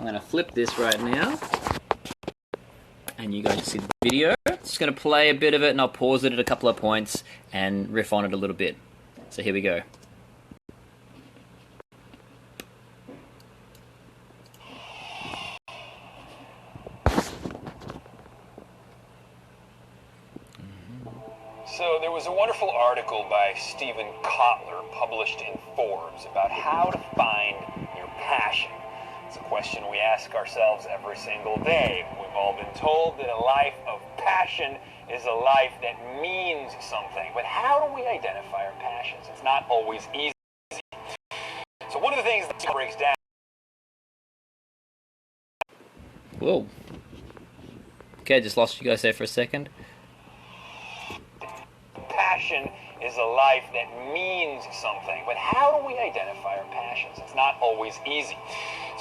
I'm going to flip this right now, and you guys see the video. Just going to play a bit of it, and I'll pause it at a couple of points and riff on it a little bit. So here we go. So there was a wonderful article by Steven Kotler published in Forbes about how to find your passion. It's a question we ask ourselves every single day. We've all been told that a life of passion is a life that means something. But how do we identify our passions? It's not always easy. So one of the things that breaks down... Whoa. Okay, I just lost you guys there for a second. Passion is a life that means something. But how do we identify our passions? It's not always easy.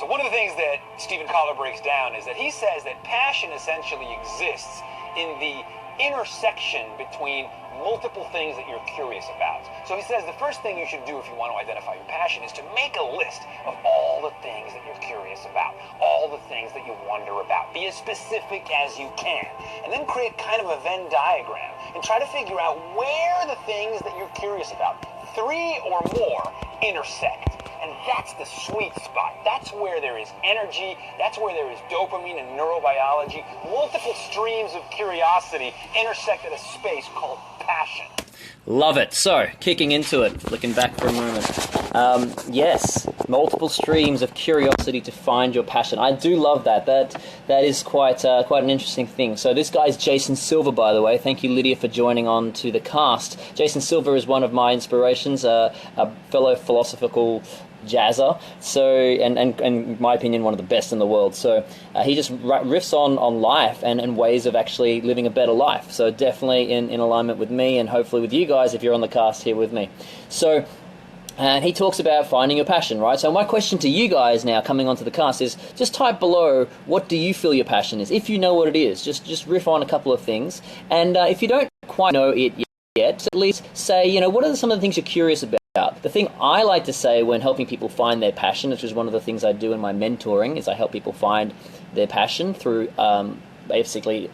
So one of the things that Steven Kotler breaks down is that he says that passion essentially exists in the intersection between multiple things that you're curious about. So he says the first thing you should do if you want to identify your passion is to make a list of all the things that you're curious about, all the things that you wonder about. Be as specific as you can. And then create kind of a Venn diagram and try to figure out where the things that you're curious about, 3 or more, intersect. And that's the sweet spot. That's where there is energy. That's where there is dopamine and neurobiology. Multiple streams of curiosity intersect at a space called passion. Love it. So, kicking into it, looking back for a moment. Yes, multiple streams of curiosity to find your passion. I do love that. That is quite an interesting thing. So this guy's Jason Silver, by the way. Thank you, Lydia, for joining on to the cast. Jason Silver is one of my inspirations, a fellow philosophical jazzer, so and in my opinion one of the best in the world. So he just riffs on life and ways of actually living a better life, so definitely in alignment with me and hopefully with you guys if you're on the cast here with me. So and he talks about finding your passion, right? So my question to you guys now coming onto the cast is just type below, what do you feel your passion is? If you know what it is, just riff on a couple of things, and if you don't quite know it yet, at least say, you know, what are some of the things you're curious about? The thing I like to say when helping people find their passion, which is one of the things I do in my mentoring, is I help people find their passion through basically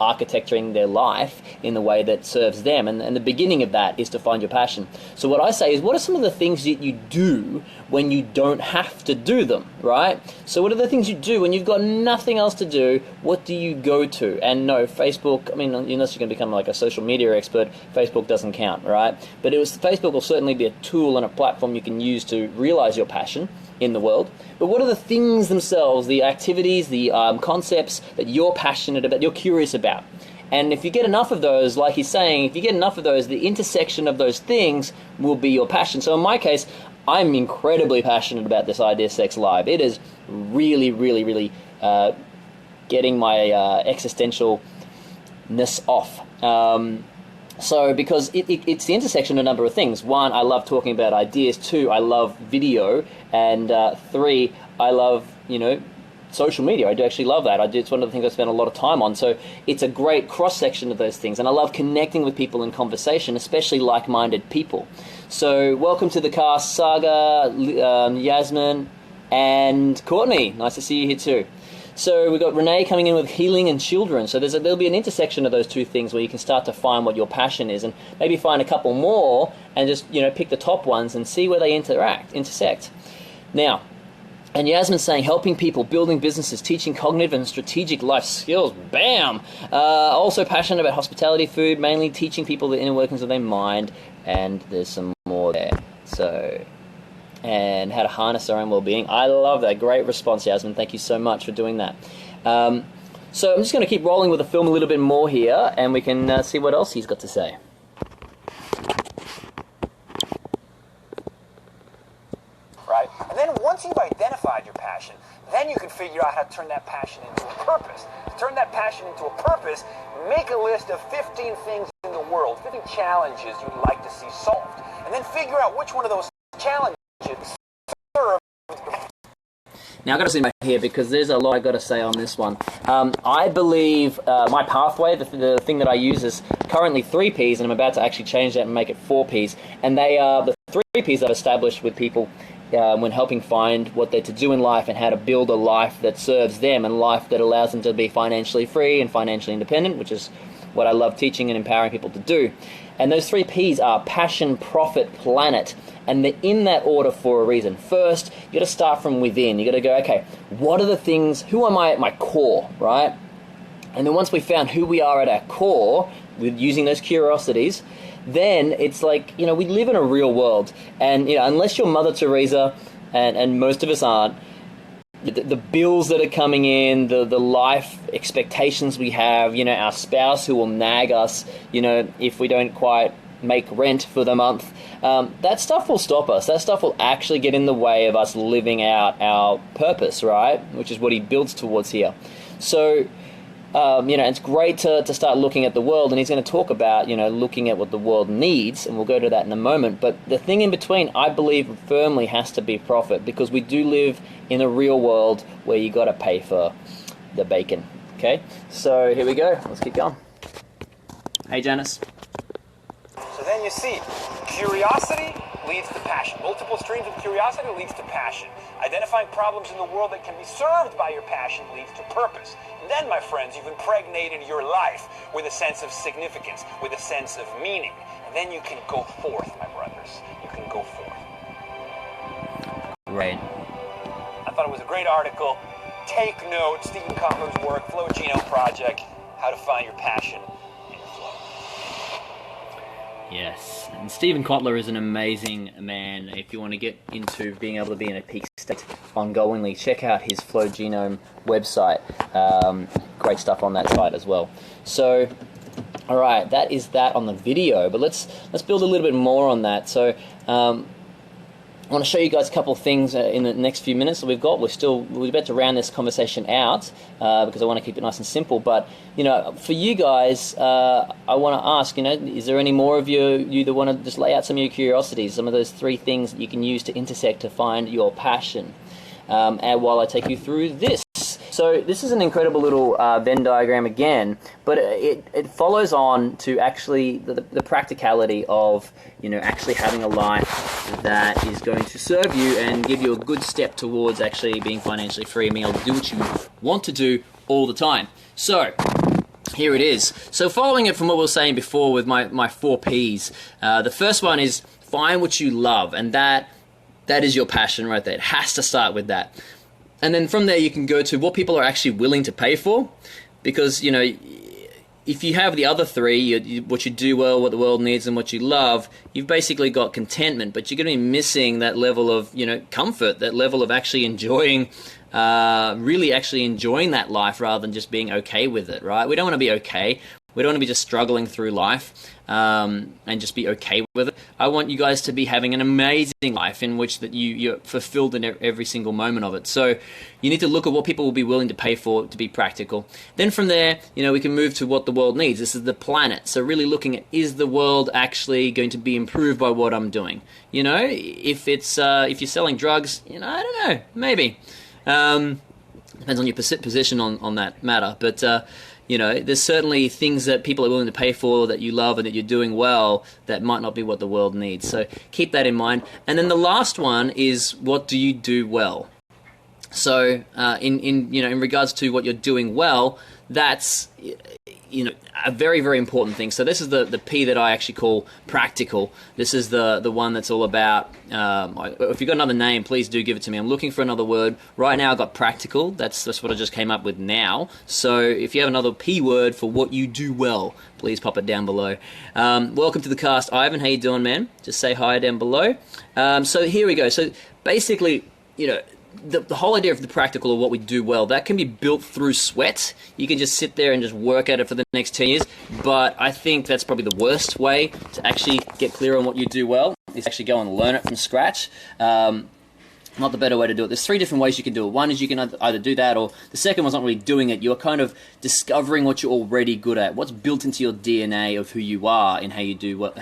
architecturing their life in the way that serves them, and the beginning of that is to find your passion. So what I say is, what are some of the things that you do when you don't have to do them, right? So what are the things you do when you've got nothing else to do? What do you go to? And no, Facebook, I mean, unless you're going to become like a social media expert, Facebook doesn't count, right? But Facebook will certainly be a tool and a platform you can use to realize your passion in the world. But what are the things themselves, the activities, the concepts that you're passionate about, you're curious about? And if you get enough of those, like he's saying, if you get enough of those, the intersection of those things will be your passion. So in my case, I'm incredibly passionate about this Idea Sex Live. It is really, really, really getting my existentialness off. So because it's the intersection of a number of things. 1, I love talking about ideas. 2, I love video. And 3, I love, social media. I do actually love that. It's one of the things I spend a lot of time on. So it's a great cross-section of those things. And I love connecting with people in conversation, especially like-minded people. So welcome to the cast, Saga, Yasmin, and Courtney. Nice to see you here too. So we've got Renee coming in with healing and children. So there'll be an intersection of those two things where you can start to find what your passion is, and maybe find a couple more and just pick the top ones and see where they intersect. Now, and Yasmin's saying helping people, building businesses, teaching cognitive and strategic life skills. Bam! Also passionate about hospitality, food, mainly teaching people the inner workings of their mind, and there's some more there. So, and how to harness our own well-being. I love that. Great response, Yasmin. Thank you so much for doing that. So I'm just going to keep rolling with the film a little bit more here, and we can see what else he's got to say. Right? And then once you've identified your passion, then you can figure out how to turn that passion into a purpose. To turn that passion into a purpose, make a list of 15 things in the world, 15 challenges you'd like to see solved. And then figure out which one of those challenges serve. Now I've got to zoom back here because there's a lot I've got to say on this one. I believe my pathway, the thing that I use is currently 3 Ps, and I'm about to actually change that and make it 4 Ps. And they are the 3 Ps I've established with people when helping find what they're to do in life and how to build a life that serves them and life that allows them to be financially free and financially independent, which is what I love teaching and empowering people to do. And those 3 P's are passion, profit, planet. And they're in that order for a reason. First, you got to start from within. You got to go, okay, what are the things, who am I at my core, right? And then once we found who we are at our core, with using those curiosities, then it's like, you know, we live in a real world. And, you know, unless you're Mother Teresa, and most of us aren't, the bills that are coming in, the life expectations we have, you know, our spouse who will nag us, you know, if we don't quite make rent for the month, that stuff will stop us. That stuff will actually get in the way of us living out our purpose, right? Which is what he builds towards here. So, you know, it's great to start looking at the world, and he's going to talk about, you know, looking at what the world needs, and we'll go to that in a moment. But the thing in between, I believe, firmly has to be profit, because we do live in a real world where you got to pay for the bacon. Okay, so here we go. Let's keep going. Hey, Janice. So then you see, curiosity leads to passion. Multiple streams of curiosity leads to passion. Identifying problems in the world that can be served by your passion leads to purpose. And then, my friends, you've impregnated your life with a sense of significance, with a sense of meaning. And then you can go forth, my brothers. You can go forth. Right. I thought it was a great article. Take note, Stephen Kotler's work, Flow Genome Project, How to Find Your Passion in Your Flow. Yes, and Stephen Kotler is an amazing man. If you want to get into being able to be in a peak state ongoingly, check out his Flow Genome website. Great stuff on that site as well. So, all right, that is that on the video. But let's build a little bit more on that. So, I want to show you guys a couple of things in the next few minutes that we've got. We're about to round this conversation out because I want to keep it nice and simple. But, you know, for you guys, I want to ask, you know, is there any more of you that want to just lay out some of your curiosities, some of those 3 things that you can use to intersect to find your passion? And while I take you through this. So this is an incredible little Venn diagram again, but it follows on to actually the practicality of, you know, actually having a life that is going to serve you and give you a good step towards actually being financially free and being able to do what you want to do all the time. So here it is. So following it from what we were saying before with my 4 Ps, the first one is find what you love, and that is your passion right there. It has to start with that. And then from there you can go to what people are actually willing to pay for, because, you know, if you have the other 3, what you do well, what the world needs, and what you love, you've basically got contentment, but you're going to be missing that level of, you know, comfort, that level of actually enjoying, really actually enjoying that life rather than just being okay with it, right? We don't want to be okay. We don't want to be just struggling through life and just be okay with it. I want you guys to be having an amazing life in which that you're fulfilled in every single moment of it. So you need to look at what people will be willing to pay for to be practical. Then from there, you know, we can move to what the world needs. This is the planet. So really looking at, is the world actually going to be improved by what I'm doing? You know, if it's if you're selling drugs, you know, I don't know, maybe. Depends on your position on that matter, but you know, there's certainly things that people are willing to pay for that you love and that you're doing well that might not be what the world needs. So keep that in mind. And then the last one is, what do you do well? So in regards to what you're doing well, that's, you know, a very, very important thing. So this is the P that I actually call practical. This is the one that's all about, if you've got another name, please do give it to me. I'm looking for another word. Right now I've got practical. That's what I just came up with now. So if you have another P word for what you do well, please pop it down below. Welcome to the cast, Ivan. How you doing, man? Just say hi down below. So here we go. So basically, you know, the whole idea of the practical, or what we do well, that can be built through sweat. You can just sit there and just work at it for the next 10 years. But I think that's probably the worst way to actually get clear on what you do well, is actually go and learn it from scratch. Not the better way to do it. There's 3 different ways you can do it. One is you can either do that, or the second one's not really doing it. You're kind of discovering what you're already good at, what's built into your DNA of who you are and how you do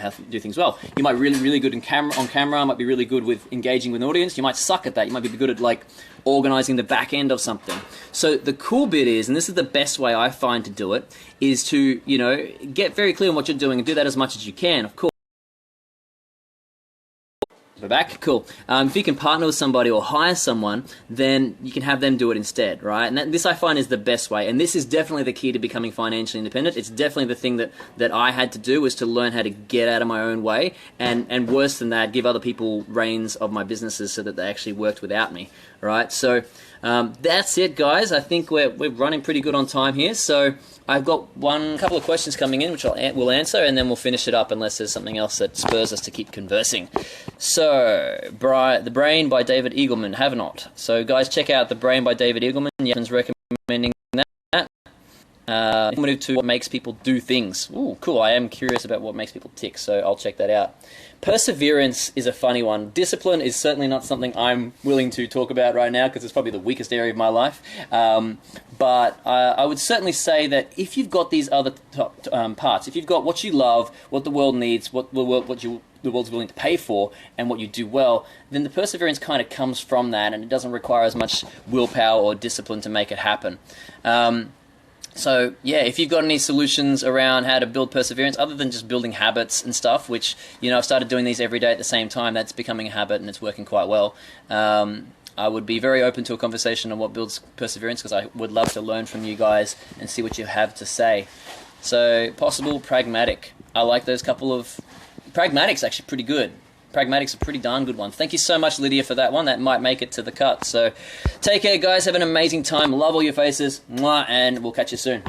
things well. You might be really good on camera, might be really good with engaging with an audience. You might suck at that. You might be good at, like, organizing the back end of something. So the cool bit is, and this is the best way I find to do it, is to, you know, get very clear on what you're doing and do that as much as you can, of course. We're back? Cool. If you can partner with somebody or hire someone, then you can have them do it instead, right? And this I find is the best way. And this is definitely the key to becoming financially independent. It's definitely the thing that I had to do, was to learn how to get out of my own way. And worse than that, give other people reins of my businesses so that they actually worked without me, right? So that's it, guys. I think we're running pretty good on time here. So I've got couple of questions coming in, which we'll answer, and then we'll finish it up unless there's something else that spurs us to keep conversing. So, The Brain by David Eagleman, have not. So, guys, check out The Brain by David Eagleman. Yavin's recommending that. I'm going to move to what makes people do things. Ooh, cool. I am curious about what makes people tick, so I'll check that out. Perseverance is a funny one. Discipline is certainly not something I'm willing to talk about right now because it's probably the weakest area of my life. But I would certainly say that if you've got these other parts, if you've got what you love, what the world needs, what the world's willing to pay for, and what you do well, then the perseverance kind of comes from that, and it doesn't require as much willpower or discipline to make it happen. So, yeah, if you've got any solutions around how to build perseverance, other than just building habits and stuff, which, I've started doing these every day at the same time, that's becoming a habit and it's working quite well. I would be very open to a conversation on what builds perseverance, because I would love to learn from you guys and see what you have to say. So, possible, pragmatic. I like those couple of... Pragmatic's actually pretty good. Pragmatic's a pretty darn good one. Thank you so much, Lydia, for that one. That might make it to the cut. So take care, guys. Have an amazing time. Love all your faces. Mwah, and we'll catch you soon.